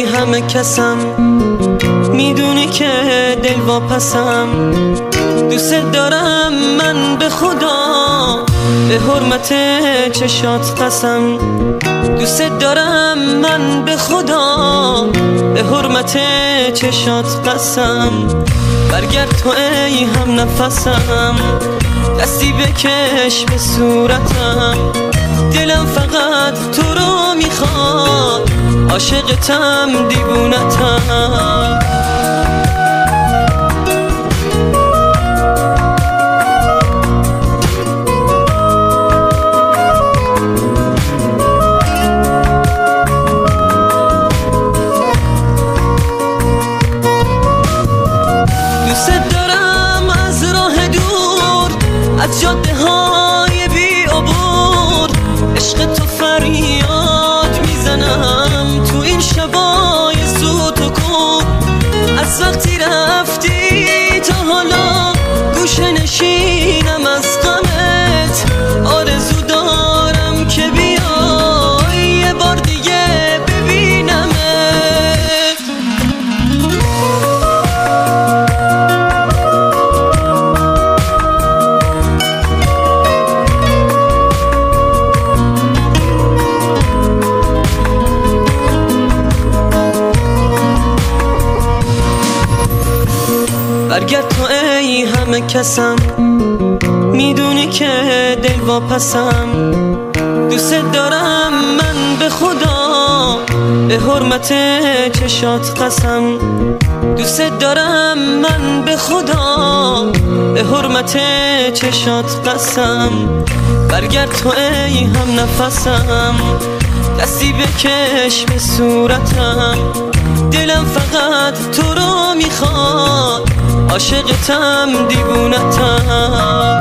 ای همه کسم، میدونی که دل واپسم. دوست دارم من به خدا، به حرمت چشات قسم. دوست دارم من به خدا، به حرمت چشات قسم. برگرد تو ای هم نفسم، دستی بکش به صورتم. دلم فقط تو رو میخواد، عاشقتم دیوونتم. دوست دارم از راه دور، از جاده های بی عبور، عشق تو فریاد میزنم تو این شبای سوت و کوب. از وقتی رفتی تا حالا گوشه نشینم از غمت. آرزو دارم که بیای یه بار دیگه ببینمت. برگرد تو ای همه کسم، میدونی که دل واپسم. دوست دارم من به خدا، به حرمت چشات قسم. دوست دارم من به خدا، به حرمت چشات قسم. برگرد تو ای هم نفسم، دستی بکش به صورتم. دلم فقط تو رو میخواد، عاشقتم دیوونتم.